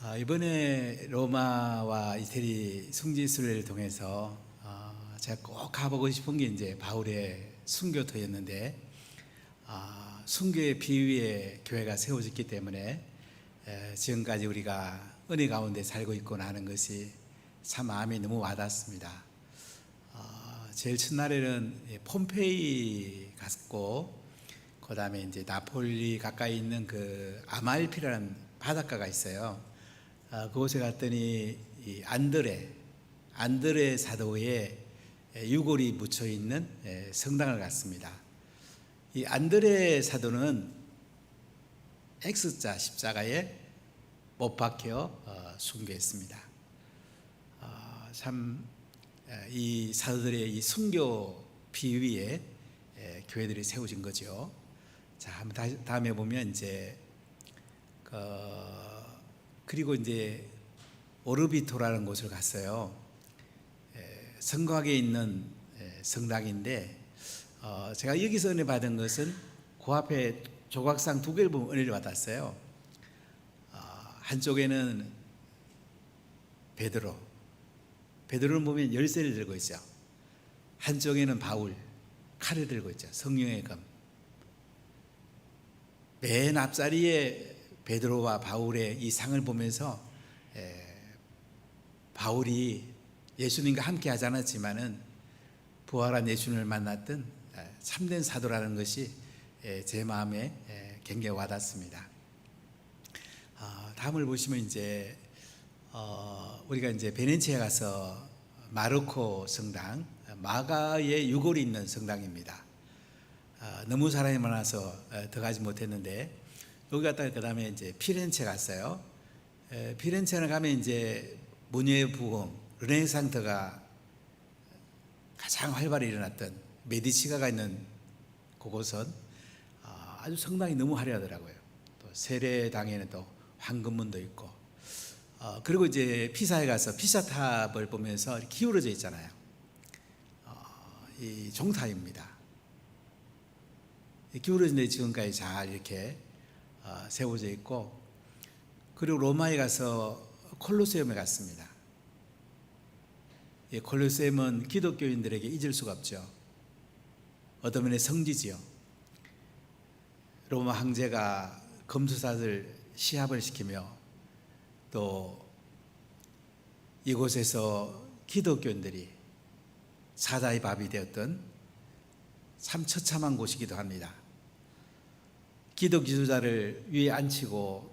이번에 로마와 이태리 성지순례를 통해서 제가 꼭 가보고 싶은 게 이제 바울의 순교토였는데, 순교의 비유의 교회가 세워졌기 때문에 지금까지 우리가 은혜 가운데 살고 있구나 하는 것이 참 마음에 너무 와닿습니다. 제일 첫날에는 폼페이 갔고, 그 다음에 이제 나폴리 가까이 있는 그 아말피라는 바닷가가 있어요. 그곳에 갔더니 이 안드레 사도의 유골이 묻혀 있는 성당을 갔습니다. 이 안드레 사도는 X자 십자가에 못 박혀 순교했습니다. 참 이 사도들의 이 순교 비위에 교회들이 세워진 거죠. 자, 한번 다음에 보면 이제 그리고 이제 오르비토라는 곳을 갔어요. 성곽에 있는 성당인데, 제가 여기서 은혜 받은 것은 그 앞에 조각상 두 개를 보면 은혜를 받았어요. 한쪽에는 베드로를 보면 열쇠를 들고 있죠. 한쪽에는 바울, 칼을 들고 있죠. 성령의 검. 맨 앞자리에 베드로와 바울의 이 상을 보면서 바울이 예수님과 함께 하지 않았지만은 부활한 예수님을 만났던 참된 사도라는 것이 제 마음에 굉장히 와닿습니다. 다음을 보시면 이제 우리가 이제 베네치아에 가서 마르코 성당, 마가의 유골이 있는 성당입니다. 너무 사람이 많아서 들어가지 못했는데, 여기 갔다가 그 다음에 이제 피렌체 갔어요. 피렌체를 가면 이제 문예의 부흥, 르네상스가 가장 활발히 일어났던 메디치가가 있는 그곳은 아주 성당이 너무 화려하더라고요. 또 세례당에는 또 황금문도 있고, 그리고 이제 피사에 가서 피사탑을 보면서 기울어져 있잖아요. 이 종탑입니다. 기울어진 데 지금까지 잘 이렇게 세워져 있고, 그리고 로마에 가서 콜로세움에 갔습니다. 이 콜로세움은 기독교인들에게 잊을 수가 없죠. 어떤 면의 성지지요. 로마 황제가 검투사들 시합을 시키며, 또 이곳에서 기독교인들이 사자의 밥이 되었던 참 처참한 곳이기도 합니다. 기독 지도자를 위에 앉히고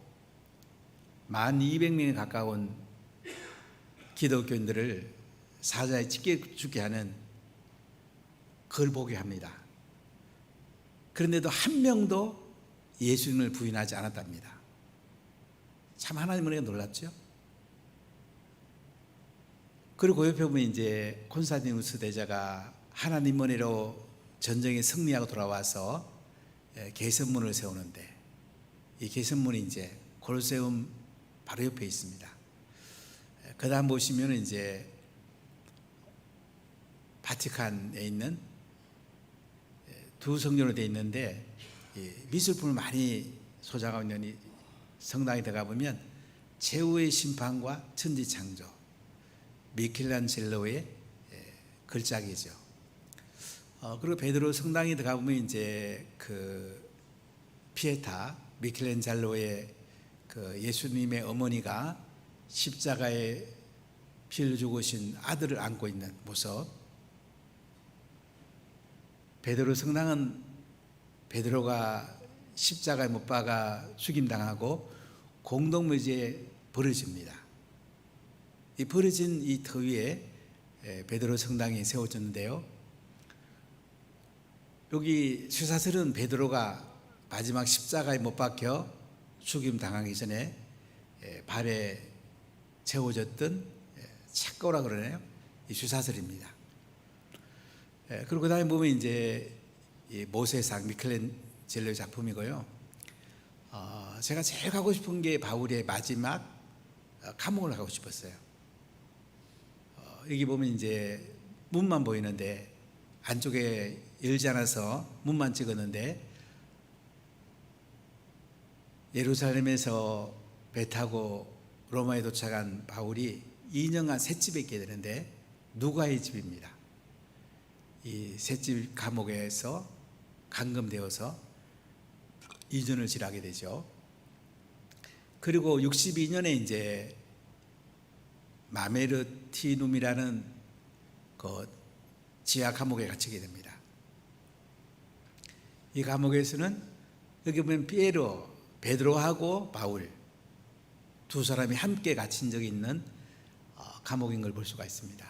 1200명에 가까운 기독교인들을 사자에 찢겨 죽게 하는, 그걸 보게 합니다. 그런데도 한 명도 예수님을 부인하지 않았답니다. 참 하나님 은혜가 놀랍죠. 그리고 그 옆에 보면 이제 콘스탄티누스 대제가 하나님 은혜로 전쟁에 승리하고 돌아와서 개선문을 세우는데, 이 개선문이 이제 콜로세움 바로 옆에 있습니다. 그 다음 보시면 이제 바티칸에 있는 두 성전으로 되어 있는데, 미술품을 많이 소장하고 있는 이 성당에 들어가 보면 최후의 심판과 천지창조, 미켈란젤로의 걸작이죠. 그리고 베드로 성당에 들어가 보면 이제 그 피에타, 미켈란젤로의 그 예수님의 어머니가 십자가에 피를 죽으신 아들을 안고 있는 모습. 베드로 성당은 베드로가 십자가에 못 박아 죽임당하고 공동묘지에 버려집니다. 이 버려진 이 터 위에 베드로 성당이 세워졌는데요, 여기 쇠사슬은 베드로가 마지막 십자가에 못 박혀 죽임당하기 전에 발에 채워졌던 착고라 그러네요. 이 쇠사슬입니다. 그리고 그 다음에 보면 이제 이 모세상, 미켈란젤로의 작품이고요. 제가 제일 가고 싶은 게 바울의 마지막 감옥을 가고 싶었어요. 여기 보면 이제 문만 보이는데, 안쪽에 열지 않아서 문만 찍었는데, 예루살렘에서 배 타고 로마에 도착한 바울이 2년간 셋집에 있게 되는데 누가의 집입니다. 이 셋집 감옥에서 감금되어서 2년을 지나게 되죠. 그리고 62년에 이제 마메르티눔이라는 그 지하 감옥에 갇히게 됩니다. 이 감옥에서는 여기 보면 피에로, 베드로하고 바울 두 사람이 함께 갇힌 적이 있는 감옥인 걸 볼 수가 있습니다.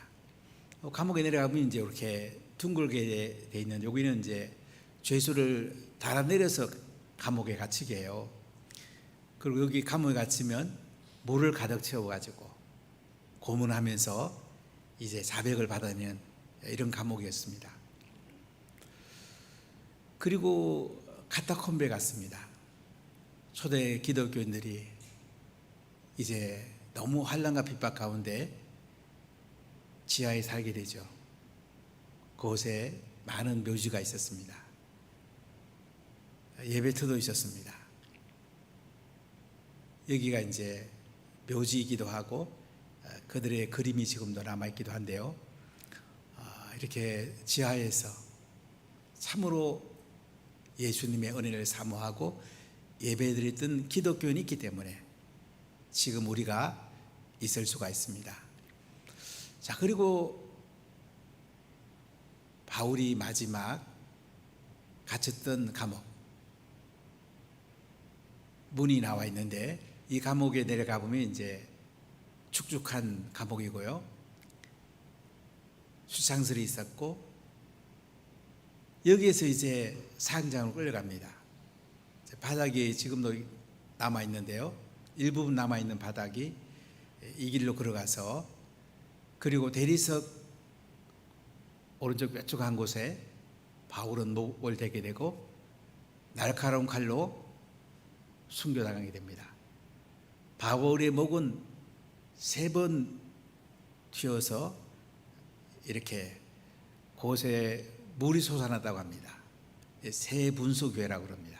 감옥에 내려가면 이제 이렇게 둥글게 돼 있는, 여기는 이제 죄수를 달아내려서 감옥에 갇히게 해요. 그리고 여기 감옥에 갇히면 물을 가득 채워가지고 고문하면서 이제 자백을 받아내는 이런 감옥이었습니다. 그리고 카타콤베에 갔습니다. 초대 기독교인들이 이제 너무 환난과 핍박 가운데 지하에 살게 되죠. 그곳에 많은 묘지가 있었습니다. 예배터도 있었습니다. 여기가 이제 묘지이기도 하고 그들의 그림이 지금도 남아있기도 한데요. 이렇게 지하에서 참으로 예수님의 은혜를 사모하고 예배드렸던 기독교인이 있기 때문에 지금 우리가 있을 수가 있습니다. 자, 그리고 바울이 마지막 갇혔던 감옥 문이 나와 있는데, 이 감옥에 내려가 보면 이제 축축한 감옥이고요, 수창설이 있었고, 여기에서 이제 사형장으로 끌려갑니다. 바닥이 지금도 남아 있는데요, 일부분 남아 있는 바닥이 이 길로 걸어가서, 그리고 대리석 오른쪽 뾰족한 곳에 바울은 목을 대게 되고 날카로운 칼로 순교당하게 됩니다. 바울의 목은 3번 튀어서 이렇게 곳에 물이 솟아났다고 합니다. 세분수교회라고 그럽니다.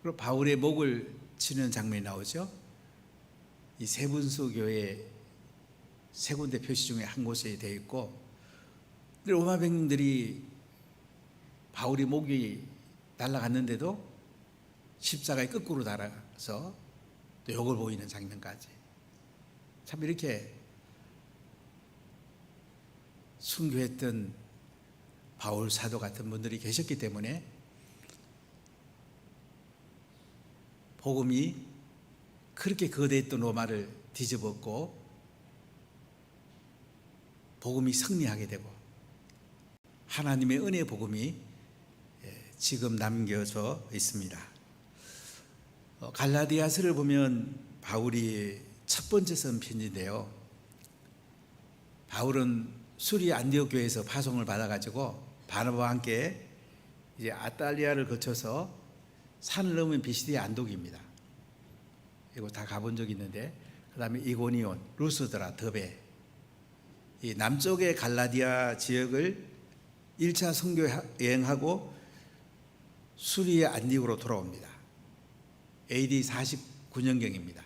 그리고 바울의 목을 치는 장면이 나오죠. 이 세분수교회 3군데 표시 중에 한 곳에 되어 있고, 로마 백성들이 바울이 목이 날아갔는데도 십자가에 거꾸로 달아서 또 욕을 보이는 장면까지, 참 이렇게 순교했던 바울 사도 같은 분들이 계셨기 때문에 복음이 그렇게 거대했던 로마를 뒤집었고 복음이 승리하게 되고 하나님의 은혜의 복음이 지금 남겨져 있습니다. 갈라디아서를 보면 바울이 첫 번째 쓴 편지인데요, 바울은 수리 안디옥 교회에서 파송을 받아가지고 바나바와 함께 이제 아탈리아를 거쳐서 산을 넘으면 비시디아 안독입니다. 이거 다 가본 적이 있는데, 그 다음에 이고니온, 루스드라, 더베, 이 남쪽의 갈라디아 지역을 1차 선교 여행하고 수리의 안디옥으로 돌아옵니다. AD 49년경입니다.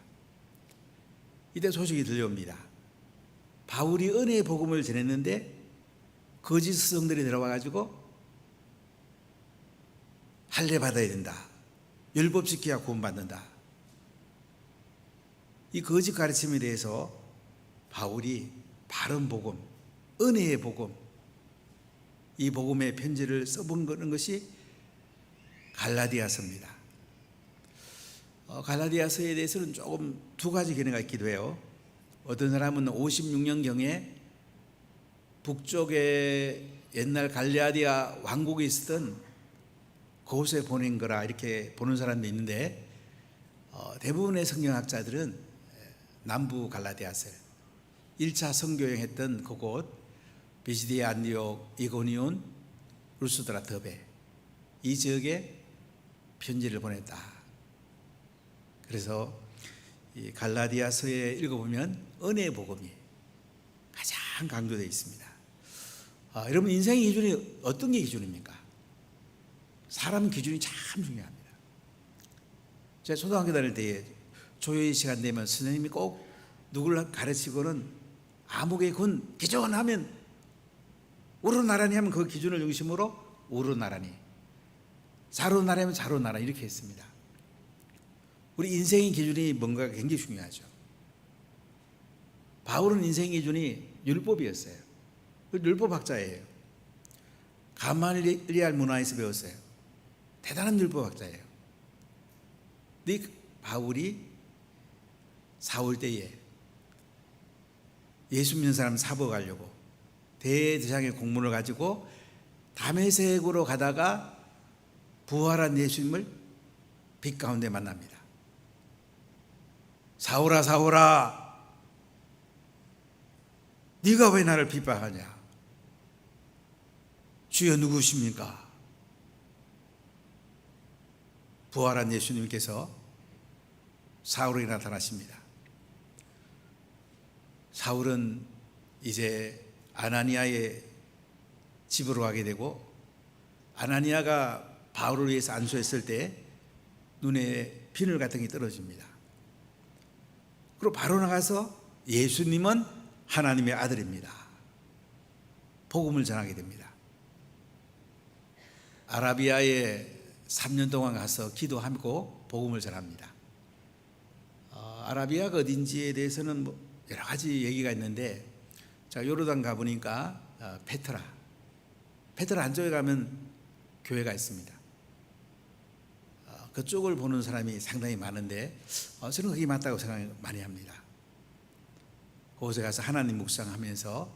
이때 소식이 들려옵니다. 바울이 은혜의 복음을 전했는데 거짓 스승들이 들어와가지고 할례 받아야 된다, 율법지켜야 구원받는다, 이 거짓 가르침에 대해서 바울이 바른 복음, 은혜의 복음, 이 복음의 편지를 써본 것이 갈라디아서입니다. 갈라디아서에 대해서는 조금 두 가지 견해가 있기도 해요. 어떤 사람은 56년경에 북쪽에 옛날 갈라디아 왕국이 있었던 그곳에 보낸 거라 이렇게 보는 사람도 있는데, 대부분의 성경학자들은 남부 갈라디아서 1차 선교여행했던 그곳 비시디아 안디옥, 이고니온, 루스드라, 더베, 이 지역에 편지를 보냈다. 그래서 이 갈라디아서에 읽어보면 은혜의 복음이 가장 강조되어 있습니다. 여러분, 인생의 기준이 어떤 게 기준입니까? 사람 기준이 참 중요합니다. 제가 초등학교 다닐 때에 조회의 시간 되면 선생님이 꼭 누구를 가르치고는 아무개 군 기존하면 우러나라니 하면 그 기준을 중심으로 우러나라니, 자로나라니 하면 자로나라니 이렇게 했습니다. 우리 인생의 기준이 뭔가가 굉장히 중요하죠. 바울은 인생의 기준이 율법이었어요. 율법학자예요. 가말리알 문화에서 배웠어요. 대단한 율법학자예요. 근데 바울이 사울 때에 예수 믿는 사람 사복하려고 대제사장의 공문을 가지고 다메섹으로 가다가 부활한 예수님을 빛 가운데 만납니다. 사울아 사울아 네가 왜 나를 핍박하냐? 주여 누구십니까? 부활한 예수님께서 사울에게 나타나십니다. 사울은 이제 아나니아의 집으로 가게 되고, 아나니아가 바울을 위해서 안수했을 때 눈에 비늘 같은 게 떨어집니다. 그리고 바로 나가서 예수님은 하나님의 아들입니다. 복음을 전하게 됩니다. 아라비아에 3년 동안 가서 기도하고 복음을 전합니다. 아라비아가 어딘지에 대해서는 여러 가지 얘기가 있는데, 제가 요르단 가보니까 페트라 안쪽에 가면 교회가 있습니다. 그쪽을 보는 사람이 상당히 많은데 저는 그게 맞다고 생각 많이 합니다. 그곳에 가서 하나님 묵상하면서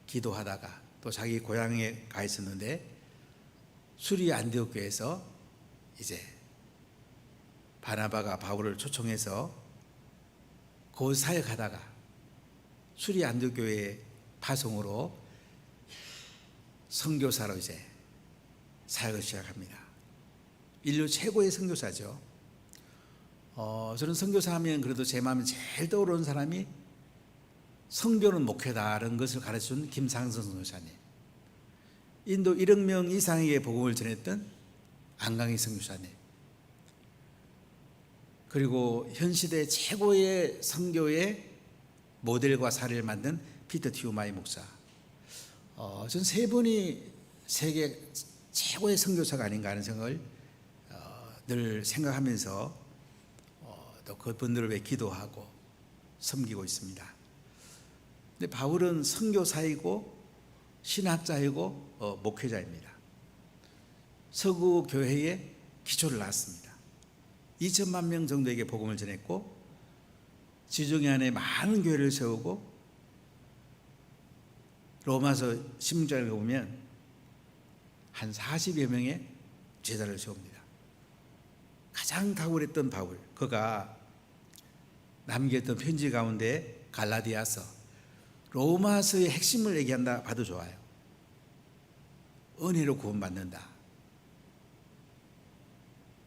기도하다가 또 자기 고향에 가 있었는데, 수리 안디옥 교회에서 이제 바나바가 바울을 초청해서 그 사역하다가 수리 안디옥 교회 파송으로 선교사로 이제 사역을 시작합니다. 인류 최고의 선교사죠. 저는 선교사 하면 그래도 제 마음에 제일 떠오르는 사람이 선교는 목회다라는 것을 가르쳐준 김상선 선교사님, 인도 1억 명 이상에게 복음을 전했던 안강희 선교사님, 그리고 현 시대 최고의 선교의 모델과 사례를 만든 피터 티우마이 목사. 저는 세 분이 세계 최고의 선교사가 아닌가 하는 생각을 늘 생각하면서 또 그분들을 위해 기도하고 섬기고 있습니다. 근데 바울은 선교사이고 신학자이고 목회자입니다. 서구 교회의 기초를 놨습니다. 2천만 명 정도에게 복음을 전했고, 지중해 안에 많은 교회를 세우고, 로마서 16장을 보면 한 40여 명의 제자를 세웁니다. 가장 탁월했던 바울, 그가 남겼던 편지 가운데 갈라디아서, 로마서의 핵심을 얘기한다 봐도 좋아요. 은혜로 구원받는다.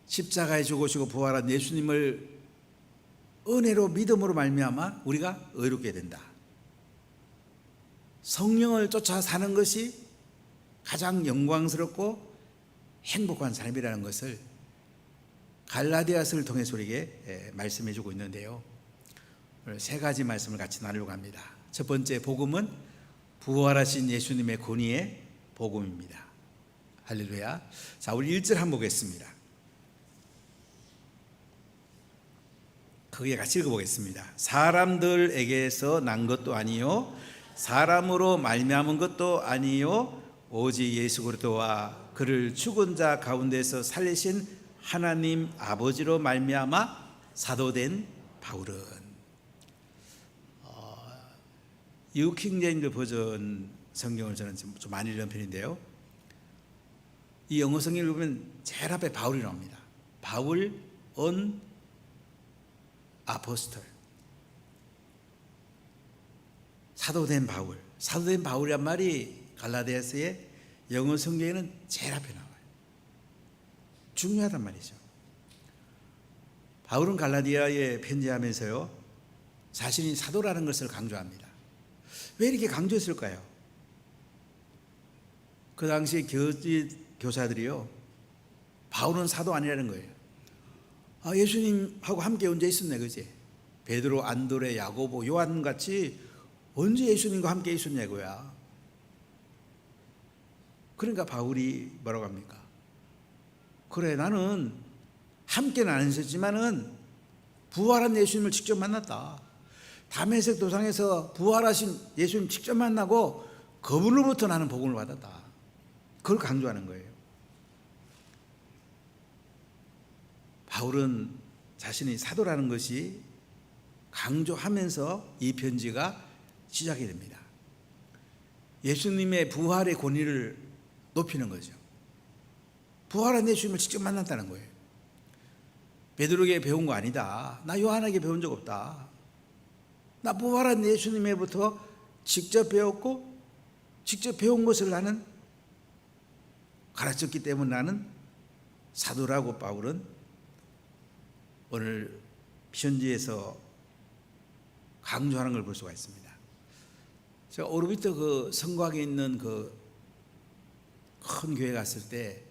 십자가에 죽으시고 부활한 예수님을 은혜로 믿음으로 말미암아 우리가 의롭게 된다. 성령을 쫓아 사는 것이 가장 영광스럽고 행복한 삶이라는 것을 갈라디아서를 통해서 우리에게 말씀해 주고 있는데요, 오늘 세 가지 말씀을 같이 나누려고 합니다. 첫 번째 복음은 부활하신 예수님의 권위의 복음입니다. 할렐루야. 자, 우리 1절 한번 보겠습니다. 크게 같이 읽어보겠습니다. 사람들에게서 난 것도 아니요 사람으로 말미암은 것도 아니요 오직 예수 그리스도와 그를 죽은 자 가운데서 살리신 하나님 아버지로 말미암아 사도된 바울은. 뉴킹제임스 버전 성경을 저는 좀 많이 읽는 편인데요, 이 영어 성경을 보면 제일 앞에 바울이 나옵니다. 바울 on 아포스톨, 사도된 바울. 사도된 바울이란 말이 갈라디아서의 영어 성경에는 제일 앞에 나와요. 중요하단 말이죠. 바울은 갈라디아에 편지하면서요, 자신이 사도라는 것을 강조합니다. 왜 이렇게 강조했을까요? 그 당시 교사들이요, 바울은 사도 아니라는 거예요. 예수님하고 함께 언제 있었네, 그지? 베드로, 안드레, 야고보, 요한 같이 언제 예수님과 함께 있었냐고야. 그러니까 바울이 뭐라고 합니까? 그래, 나는 함께는 안 있었지만은 부활한 예수님을 직접 만났다. 다메섹 도상에서 부활하신 예수님 직접 만나고 그분으로부터 나는 복음을 받았다. 그걸 강조하는 거예요. 바울은 자신이 사도라는 것이 강조하면서 이 편지가 시작이 됩니다. 예수님의 부활의 권위를 높이는 거죠. 부활한 예수님을 직접 만났다는 거예요. 베드로에게 배운 거 아니다. 나 요한에게 배운 적 없다. 나 부활한 예수님에부터 직접 배웠고 직접 배운 것을 나는 가르쳤기 때문에 나는 사도라고 바울은 오늘 편지에서 강조하는 걸 볼 수가 있습니다. 제가 오르비토 그 성곽에 있는 그 큰 교회 갔을 때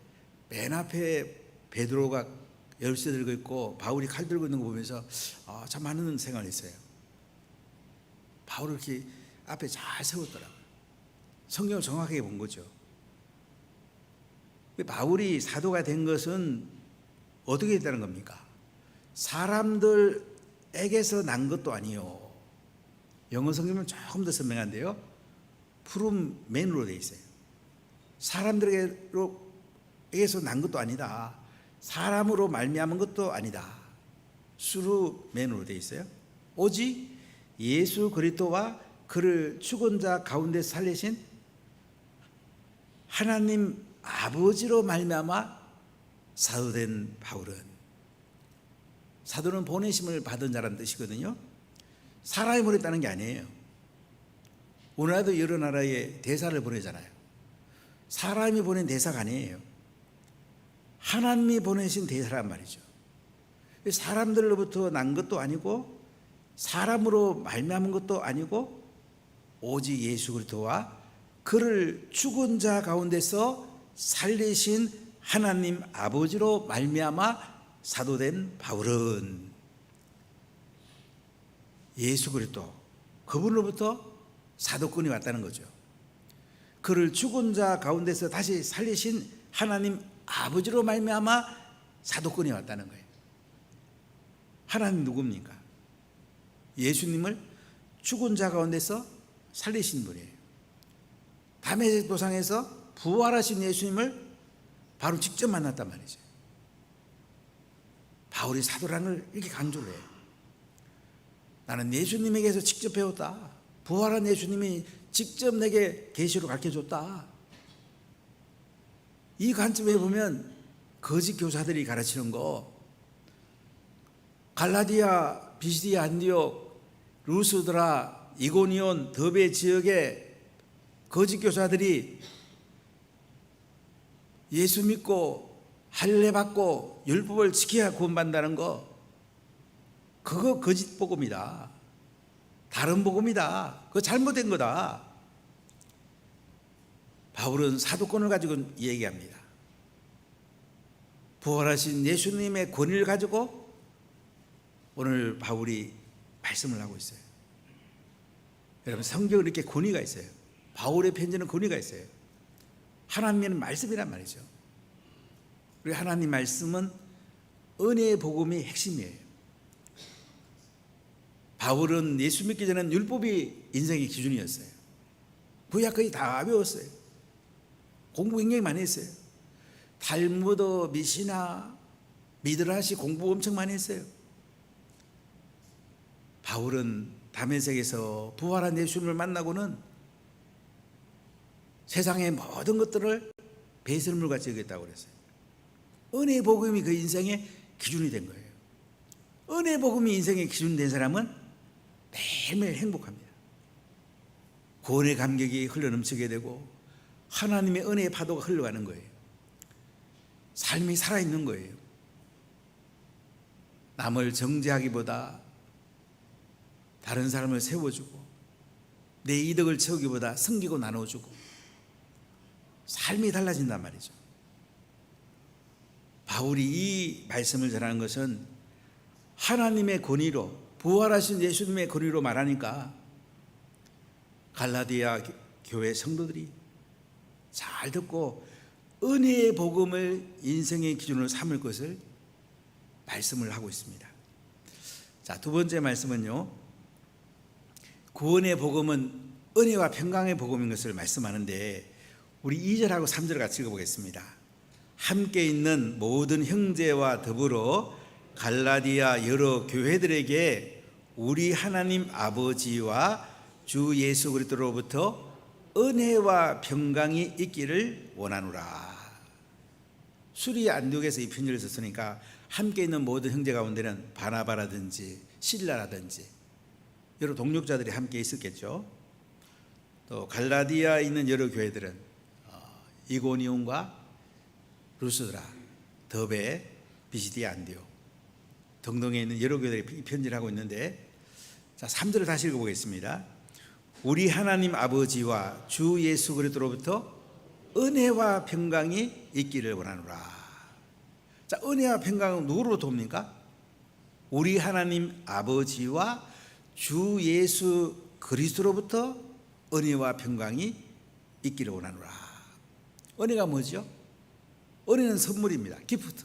맨 앞에 베드로가 열쇠 들고 있고 바울이 칼 들고 있는 거 보면서 참 많은 생각을 했어요. 바울을 이렇게 앞에 잘 세웠더라고요. 성경을 정확하게 본 거죠. 바울이 사도가 된 것은 어떻게 됐다는 겁니까? 사람들에게서 난 것도 아니요. 영어 성경은 조금 더 선명한데요. 푸른 맨으로 되어 있어요. 사람들에게서 난 것도 아니다. 사람으로 말미암은 것도 아니다. 수루 맨으로 되어 있어요. 오직 예수 그리스도와 그를 죽은 자 가운데 살리신 하나님 아버지로 말미암아 사도된 바울은, 사도는 보내심을 받은 자라는 뜻이거든요. 사람이 보냈다는 게 아니에요. 우리나라도 여러 나라에 대사를 보내잖아요. 사람이 보낸 대사가 아니에요. 하나님이 보내신 대사란 말이죠. 사람들로부터 난 것도 아니고 사람으로 말미암은 것도 아니고 오직 예수 그리스도와 그를 죽은 자 가운데서 살리신 하나님 아버지로 말미암아 사도된 바울은 예수 그리스도 그분으로부터 사도권이 왔다는 거죠. 그를 죽은 자 가운데서 다시 살리신 하나님 아버지로 말미암아 사도권이 왔다는 거예요. 하나님 누굽니까? 예수님을 죽은 자 가운데서 살리신 분이에요. 다메섹 도상에서 부활하신 예수님을 바로 직접 만났단 말이죠. 바울이 사도라는 걸 이렇게 강조를 해요. 나는 예수님에게서 직접 배웠다. 부활한 예수님이 직접 내게 계시로 가르쳐줬다. 이 관점에 보면 거짓 교사들이 가르치는 거, 갈라디아, 비시디아, 안디옥, 루스드라, 이고니온, 더베 지역의 거짓 교사들이 예수 믿고 할례 받고 율법을 지켜야 구원받는다는 거, 그거 거짓 복음이다. 다른 복음이다. 그거 잘못된 거다. 바울은 사도권을 가지고 얘기합니다. 부활하신 예수님의 권위를 가지고 오늘 바울이 말씀을 하고 있어요. 여러분, 성경은 이렇게 권위가 있어요. 바울의 편지는 권위가 있어요. 하나님의 말씀이란 말이죠. 우리 하나님 말씀은 은혜의 복음이 핵심이에요. 바울은 예수 믿기 전에는 율법이 인생의 기준이었어요. 구약까지 다 배웠어요. 공부 굉장히 많이 했어요. 탈무드, 미시나, 미드라시 공부 엄청 많이 했어요. 바울은 다메섹에서 부활한 예수님을 만나고는 세상의 모든 것들을 배설물같이 여겼다고 그랬어요. 은혜의 복음이 그 인생의 기준이 된 거예요. 은혜의 복음이 인생의 기준이 된 사람은 매일매일 행복합니다. 구원의 감격이 흘러넘치게 되고 하나님의 은혜의 파도가 흘러가는 거예요. 삶이 살아있는 거예요. 남을 정죄하기보다 다른 사람을 세워주고 내 이득을 채우기보다 섬기고 나눠주고 삶이 달라진단 말이죠. 바울이 이 말씀을 전하는 것은 하나님의 권위로, 부활하신 예수님의 권위로 말하니까 갈라디아 교회 성도들이 잘 듣고 은혜의 복음을 인생의 기준으로 삼을 것을 말씀을 하고 있습니다. 자, 두 번째 말씀은요, 구원의 복음은 은혜와 평강의 복음인 것을 말씀하는데, 우리 2절하고 3절을 같이 읽어보겠습니다. 함께 있는 모든 형제와 더불어 갈라디아 여러 교회들에게 우리 하나님 아버지와 주 예수 그리스도로부터 은혜와 평강이 있기를 원하노라. 수리 안디옥에서 이 편지를 썼으니까 함께 있는 모든 형제 가운데는 바나바라든지 실라라든지 여러 동력자들이 함께 있었겠죠. 또 갈라디아에 있는 여러 교회들은 이고니온과 루스드라, 더베, 비시디아 안디옥 등등에 있는 여러 교회들이 편지를 하고 있는데, 자, 3절을 다시 읽어보겠습니다. 우리 하나님 아버지와 주 예수 그리스도로부터 은혜와 평강이 있기를 원하노라. 자, 은혜와 평강은 누구로부터 옵니까? 우리 하나님 아버지와 주 예수 그리스도로부터 은혜와 평강이 있기를 원하노라. 은혜가 뭐죠? 은혜는 선물입니다. 기프트.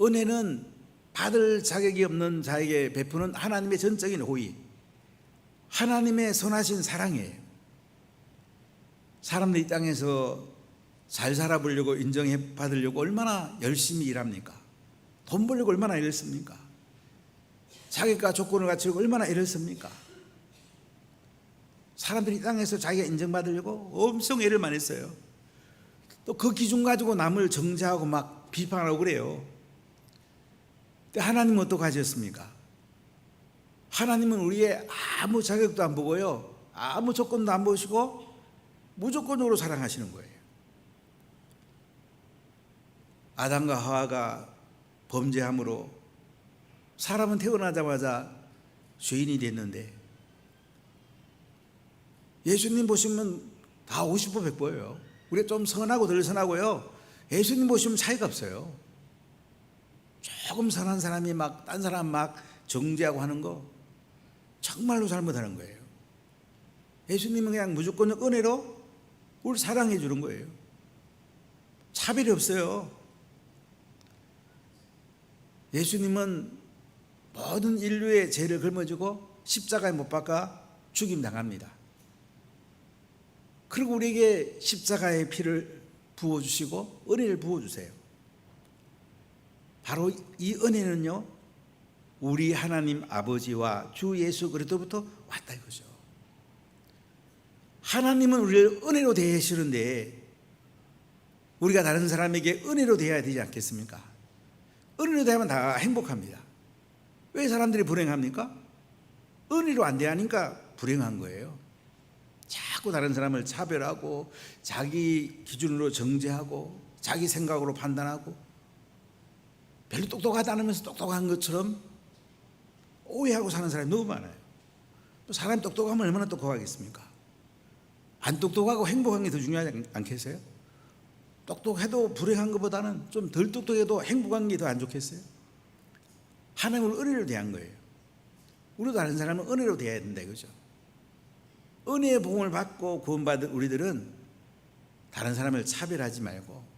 은혜는 받을 자격이 없는 자에게 베푸는 하나님의 전적인 호의, 하나님의 선하신 사랑이에요. 사람들이 이 땅에서 잘 살아보려고 인정해 받으려고 얼마나 열심히 일합니까? 돈 벌려고 얼마나 애를 씁니까? 자기가 조건을 갖추고 얼마나 애를 씁니까? 사람들이 이 땅에서 자기가 인정받으려고 엄청 애를 많이 써요. 또 그 기준 가지고 남을 정죄하고 막 비판하고 그래요. 근데 하나님은 어떡하셨습니까? 하나님은 우리의 아무 자격도 안 보고요, 아무 조건도 안 보시고 무조건적으로 사랑하시는 거예요. 아담과 하와가 범죄함으로 사람은 태어나자마자 죄인이 됐는데, 예수님 보시면 다 50보 100보예요. 우리가 좀 선하고 덜 선하고요, 예수님 보시면 차이가 없어요. 조금 선한 사람이 막 딴 사람 막 정죄하고 하는 거 정말로 잘못하는 거예요. 예수님은 그냥 무조건 은혜로 우리를 사랑해 주는 거예요. 차별이 없어요. 예수님은 모든 인류의 죄를 걸머지고 십자가에 못 박아 죽임당합니다. 그리고 우리에게 십자가의 피를 부어주시고 은혜를 부어주세요. 바로 이 은혜는요, 우리 하나님 아버지와 주 예수 그리스도부터 왔다 이거죠. 하나님은 우리를 은혜로 대하시는데 우리가 다른 사람에게 은혜로 대해야 되지 않겠습니까? 은혜로 대하면 다 행복합니다. 왜 사람들이 불행합니까? 은혜로 안 대하니까 불행한 거예요. 자꾸 다른 사람을 차별하고 자기 기준으로 정죄하고 자기 생각으로 판단하고 별로 똑똑하지 않으면서 똑똑한 것처럼 오해하고 사는 사람이 너무 많아요. 또 사람이 똑똑하면 얼마나 똑똑하겠습니까? 안 똑똑하고 행복한 게 더 중요하지 않겠어요? 똑똑해도 불행한 것보다는 좀 덜 똑똑해도 행복한 게 더 안 좋겠어요? 하나님을 은혜로 대한 거예요. 우리도 다른 사람은 은혜로 대해야 된다 이거죠. 은혜의 복음을 받고 구원받은 우리들은 다른 사람을 차별하지 말고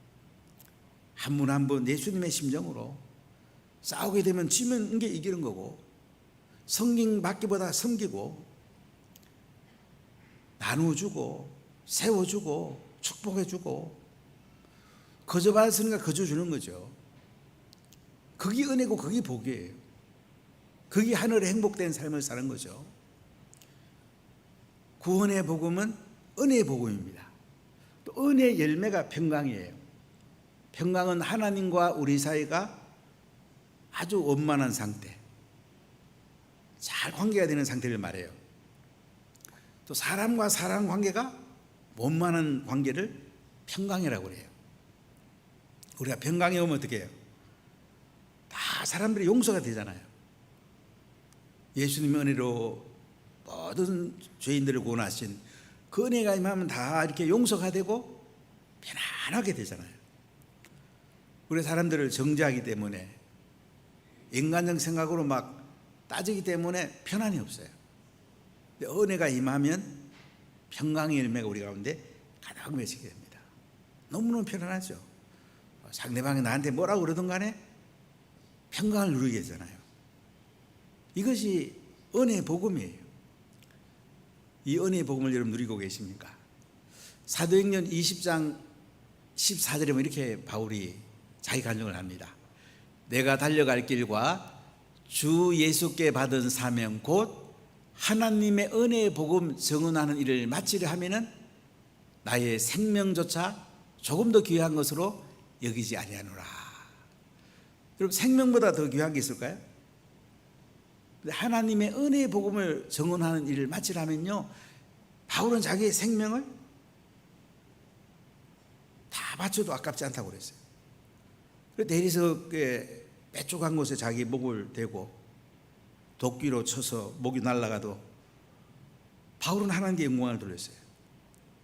한 분 한 분 예수님의 심정으로 싸우게 되면 지면 게 이기는 거고, 섬김 받기보다 섬기고 나누어주고 세워주고 축복해주고 거저받았으니까 거저주는 거죠. 그게 은혜고 그게 복이에요. 그게 하늘의 행복된 삶을 사는 거죠. 구원의 복음은 은혜의 복음입니다. 또 은혜의 열매가 평강이에요. 평강은 하나님과 우리 사이가 아주 원만한 상태, 잘 관계가 되는 상태를 말해요. 또 사람과 사람 관계가 원만한 관계를 평강이라고 그래요. 우리가 평강에 오면 어떻게 해요? 다 사람들이 용서가 되잖아요. 예수님의 은혜로 모든 죄인들을 구원하신 그 은혜가 임하면 다 이렇게 용서가 되고 편안하게 되잖아요. 우리 사람들을 정죄하기 때문에 인간적 생각으로 막 따지기 때문에 편안이 없어요. 근데 은혜가 임하면 평강의 열매가 우리 가운데 가득 맺히게 됩니다. 너무너무 편안하죠. 상대방이 나한테 뭐라고 그러든 간에 평강을 누리게 되잖아요. 이것이 은혜의 복음이에요. 이 은혜의 복음을 여러분 누리고 계십니까? 사도행전 20장 14절에 보면 이렇게 바울이 자기 간증을 합니다. 내가 달려갈 길과 주 예수께 받은 사명 곧 하나님의 은혜의 복음 증언하는 일을 마치려 하면은 나의 생명조차 조금 더 귀한 것으로 여기지 아니하노라. 여러분, 생명보다 더 귀한 게 있을까요? 하나님의 은혜의 복음을 증언하는 일을 마치려면요, 바울은 자기의 생명을 다 바쳐도 아깝지 않다고 그랬어요. 그래서 대리석에 빼쪽한 곳에 자기 목을 대고 도끼로 쳐서 목이 날아가도 바울은 하나님께 영광을 돌렸어요.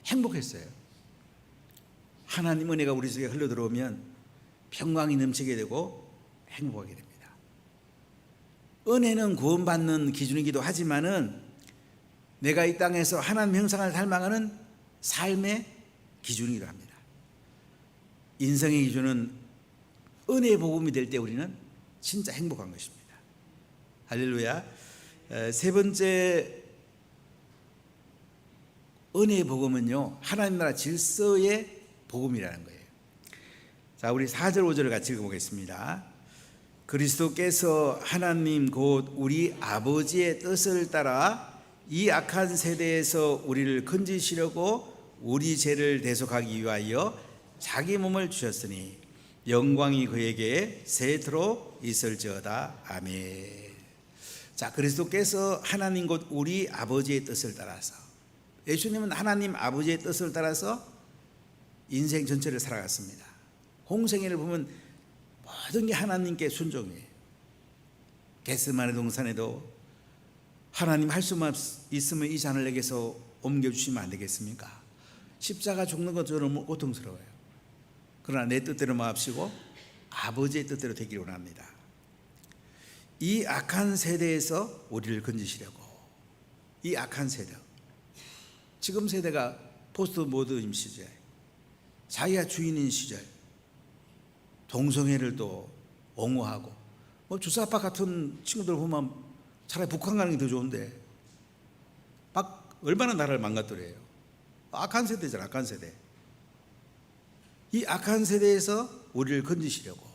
행복했어요. 하나님 은혜가 우리 속에 흘러들어오면 평강이 넘치게 되고 행복하게 됩니다. 은혜는 구원받는 기준이기도 하지만은 내가 이 땅에서 하나님 형상을 닮아가는 삶의 기준이기도 합니다. 인생의 기준은 은혜의 복음이 될 때 우리는 진짜 행복한 것입니다. 할렐루야. 세 번째 은혜의 복음은요, 하나님 나라 질서의 복음이라는 거예요. 자, 우리 4절 5절을 같이 읽어보겠습니다. 그리스도께서 하나님 곧 우리 아버지의 뜻을 따라 이 악한 세대에서 우리를 건지시려고 우리 죄를 대속하기 위하여 자기 몸을 주셨으니 영광이 그에게 세토록 있을지어다. 아멘. 자, 그리스도께서 하나님 곧 우리 아버지의 뜻을 따라서, 예수님은 하나님 아버지의 뜻을 따라서 인생 전체를 살아갔습니다. 홍생애를 보면 모든 게 하나님께 순종이에요. 겟세마네 동산에도 하나님 할 수만 있으면 이 잔을 내게서 옮겨주시면 안 되겠습니까? 십자가 죽는 것처럼 고통스러워요. 그러나 내 뜻대로 마옵시고 아버지의 뜻대로 되기를 원합니다. 이 악한 세대에서 우리를 건지시려고. 이 악한 세대, 지금 세대가 포스트 모더니즘 시절, 자기가 주인인 시절, 동성애를 또 옹호하고, 뭐 주사파 같은 친구들 보면 차라리 북한 가는 게 더 좋은데 막 얼마나 나라를 망가뜨려요. 악한 세대잖아, 악한 세대. 이 악한 세대에서 우리를 건지시려고.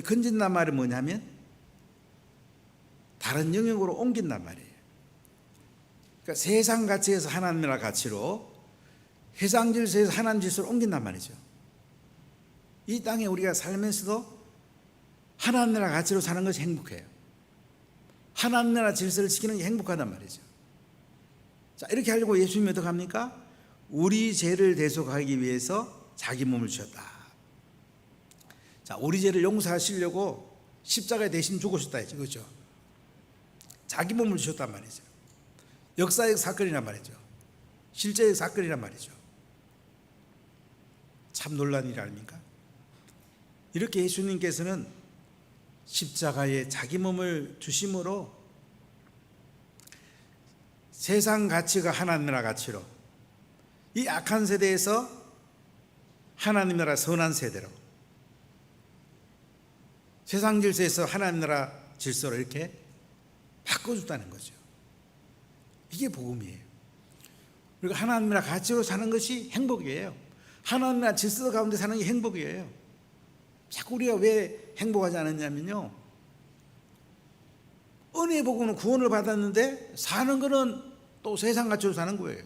건진단 말이 뭐냐면 다른 영역으로 옮긴단 말이에요. 그러니까 세상 가치에서 하나님 나라 가치로, 세상 질서에서 하나님 질서로 옮긴단 말이죠. 이 땅에 우리가 살면서도 하나님 나라 가치로 사는 것이 행복해요. 하나님 나라 질서를 지키는 게 행복하단 말이죠. 자, 이렇게 하려고 예수님이 어떻게 합니까? 우리 죄를 대속하기 위해서 자기 몸을 주셨다. 자, 우리 죄를 용서하시려고 십자가에 대신 죽으셨다 했죠. 그렇죠? 자기 몸을 주셨단 말이죠. 역사적 사건이란 말이죠. 실제적 사건이란 말이죠. 참 놀라운 일 아닙니까? 이렇게 예수님께서는 십자가에 자기 몸을 주심으로 세상 가치가 하나님 나라 가치로, 이 악한 세대에서 하나님 나라 선한 세대로, 세상 질서에서 하나님 나라 질서로 이렇게 바꿔줬다는 거죠. 이게 복음이에요. 그리고 하나님 나라 가치로 사는 것이 행복이에요. 하나님 나라 질서 가운데 사는 게 행복이에요. 자꾸 우리가 왜 행복하지 않았냐면요, 은혜의 복음은 구원을 받았는데 사는 거는 또 세상 가치로 사는 거예요.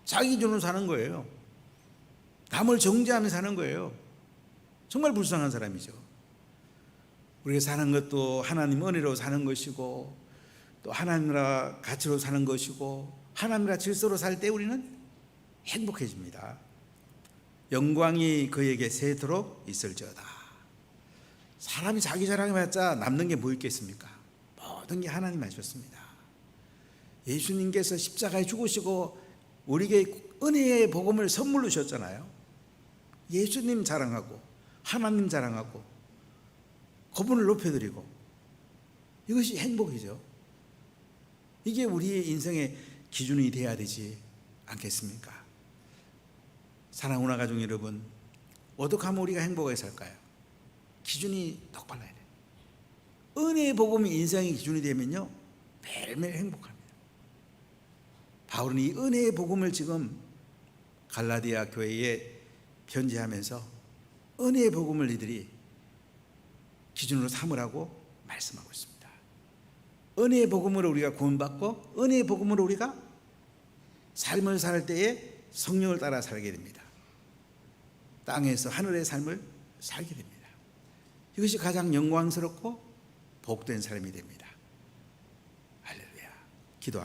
자기 기준으로 사는 거예요. 남을 정죄하며 사는 거예요. 정말 불쌍한 사람이죠. 우리가 사는 것도 하나님 은혜로 사는 것이고, 또 하나님 나라 가치로 사는 것이고, 하나님 나라 질서로 살 때 우리는 행복해집니다. 영광이 그에게 세도록 있을지어다. 사람이 자기 자랑해봤자 남는 게 뭐 있겠습니까? 모든 게 하나님 하셨습니다. 예수님께서 십자가에 죽으시고 우리에게 은혜의 복음을 선물로 주셨잖아요. 예수님 자랑하고 하나님 자랑하고 그분을 높여드리고 이것이 행복이죠. 이게 우리의 인생의 기준이 돼야 되지 않겠습니까? 사랑하는 가족 여러분, 어떻게 하면 우리가 행복하게 살까요? 기준이 똑바로 해야 돼요. 은혜의 복음이 인생의 기준이 되면요, 매일매일 행복합니다. 바울은 이 은혜의 복음을 지금 갈라디아 교회에 편지하면서 은혜의 복음을 이들이 기준으로 삼으라고 말씀하고 있습니다. 은혜의 복음으로 우리가 구원받고 은혜의 복음으로 우리가 삶을 살 때에 성령을 따라 살게 됩니다. 땅에서 하늘의 삶을 살게 됩니다. 이것이 가장 영광스럽고 복된 삶이 됩니다.